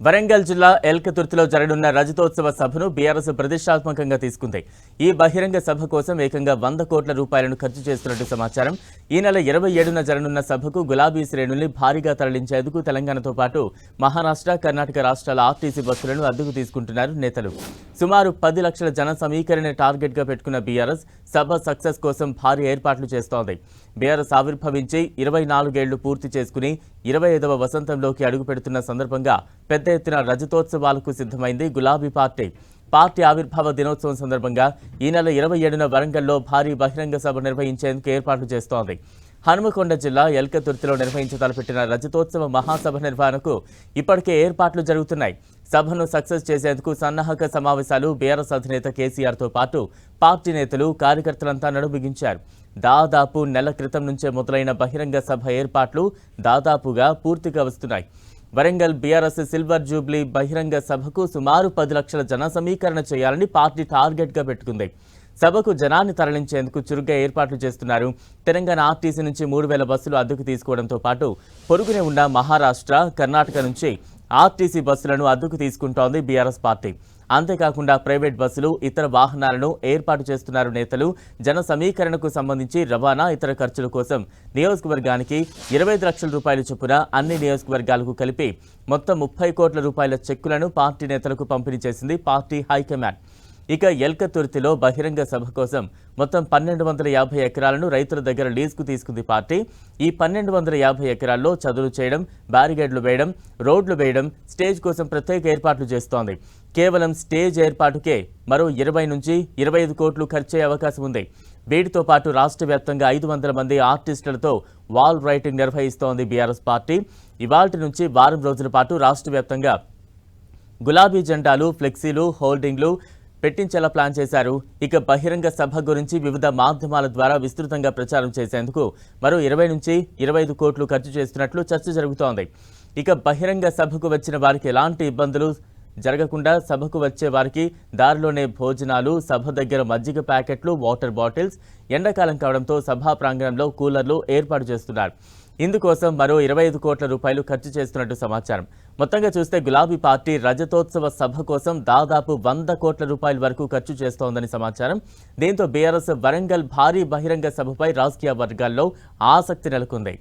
వరంగల్ జిల్లా ఎల్కతుర్తిలో జరగనున్న రజతోత్సవ సభను బీఆర్ఎస్ ప్రతిష్టాత్మకంగా తీసుకుంది. ఈ బహిరంగ సభ కోసం ఏకంగా 100 కోట్ల రూపాయలను ఖర్చు చేస్తున్నట్టు సమాచారం. ఈ నెల 27న జరగనున్న సభకు గులాబీ శ్రేణుల్ని భారీగా తరలించేందుకు తెలంగాణతో పాటు మహారాష్ట్ర, కర్ణాటక రాష్ట్రాల ఆర్టీసీ బస్సులను అద్దెకు తీసుకుంటున్నారు నేతలు. సుమారు 10 లక్షల జన సమీకరణ టార్గెట్గా పెట్టుకున్న బీఆర్ఎస్ సభ సక్సెస్ కోసం భారీ ఏర్పాట్లు చేస్తోంది. బీఆర్ఎస్ ఆవిర్భవించి 24 ఏళ్లు పూర్తి చేసుకుని 25వ వసంతంలోకి అడుగుపెడుతున్న సందర్భంగా పెద్ద ఎత్తున రజతోత్సవాలకు సిద్ధమైంది గులాబీ పార్టీ. పార్టీ ఆవిర్భావ దినోత్సవం సందర్భంగా ఈ నెల 27న వరంగల్లో భారీ బహిరంగ సభ నిర్వహించేందుకు ఏర్పాట్లు చేస్తోంది. హనుమకొండ జిల్లా ఎల్కతుర్తిలో నిర్వహించతలపెట్టిన రజతోత్సవ మహాసభ నిర్వహణకు ఇప్పటికే ఏర్పాట్లు జరుగుతున్నాయి. సభను సక్సెస్ చేసేందుకు సన్నాహక సమావేశాలు బీఆర్ఎస్ అధినేత కేసీఆర్తో పాటు పార్టీ నేతలు, కార్యకర్తలంతా నడుంబిగించారు. దాదాపు నెల క్రితం నుంచే మొదలైన బహిరంగ సభ ఏర్పాట్లు దాదాపుగా పూర్తిగా వస్తున్నాయి. వరంగల్ బీఆర్ఎస్ సిల్వర్ జూబ్లీ బహిరంగ సభకు సుమారు 10 లక్షల జన సమీకరణ చేయాలని పార్టీ టార్గెట్గా పెట్టుకుంది. సభకు జనాన్ని తరలించేందుకు చురుగ్గా ఏర్పాట్లు చేస్తున్నారు. తెలంగాణ ఆర్టీసీ నుంచి 3000 బస్సులు అద్దెకు తీసుకోవడంతో పాటు పొరుగునే ఉన్న మహారాష్ట్ర, కర్ణాటక నుంచి ఆర్టీసీ బస్సులను అద్దెకు తీసుకుంటోంది బీఆర్ఎస్ పార్టీ. అంతేకాకుండా ప్రైవేట్ బస్సులు, ఇతర వాహనాలను ఏర్పాటు చేస్తున్నారు నేతలు. జన సమీకరణకు సంబంధించి రవాణా, ఇతర ఖర్చుల కోసం నియోజకవర్గానికి 25 లక్షల రూపాయల చొప్పున అన్ని నియోజకవర్గాలకు కలిపి మొత్తం 30 కోట్ల రూపాయల చెక్కులను పార్టీ నేతలకు పంపిణీ చేసింది పార్టీ హైకమాండ్. ఇక ఎల్కతుర్తిలో బహిరంగ సభ కోసం మొత్తం 1250 ఎకరాలను రైతుల దగ్గర లీజుకు తీసుకుంది పార్టీ. ఈ 1250 ఎకరాల్లో చదువులు చేయడం, బ్యారిగేడ్లు వేయడం, రోడ్లు వేయడం, స్టేజ్ కోసం ప్రత్యేక ఏర్పాట్లు చేస్తోంది. కేవలం స్టేజ్ ఏర్పాటుకే మరో 20 నుంచి 25 కోట్లు ఖర్చయ్యే అవకాశం ఉంది. వీటితో పాటు రాష్ట్ర వ్యాప్తంగా 500 మంది ఆర్టిస్టులతో వాల్ రైటింగ్ నిర్వహిస్తోంది బీఆర్ఎస్ పార్టీ. ఇవాల్టి నుంచి వారం రోజుల పాటు రాష్ట్ర వ్యాప్తంగా గులాబీ జెండాలు, ఫ్లెక్సీలు, హోర్డింగ్లు పెట్టించేలా ప్లాన్ చేశారు. ఇక బహిరంగ సభ గురించి వివిధ మాధ్యమాల ద్వారా విస్తృతంగా ప్రచారం చేసేందుకు మరో 20 నుంచి 25 కోట్లు ఖర్చు చేస్తున్నట్లు చర్చ జరుగుతోంది. ఇక బహిరంగ సభకు వచ్చిన వారికి ఎలాంటి ఇబ్బందులు జరగకుండా సభకు వచ్చే వారికి దారిలోనే భోజనాలు, సభ దగ్గర మజ్జిగ ప్యాకెట్లు, వాటర్ బాటిల్స్, ఎండాకాలం కావడంతో సభా ప్రాంగణంలో కూలర్లు ఏర్పాటు చేస్తున్నారు. ఇందుకోసం మరో 25 కోట్ల రూపాయలు ఖర్చు చేస్తున్నట్టు సమాచారం. మొత్తంగా చూస్తే గులాబీ పార్టీ రజతోత్సవ సభ కోసం దాదాపు 100 కోట్ల రూపాయల వరకు ఖర్చు చేస్తోందని సమాచారం. దీంతో బీఆర్ఎస్ వరంగల్ భారీ బహిరంగ సభపై రాజకీయ వర్గాల్లో ఆసక్తి నెలకొంది.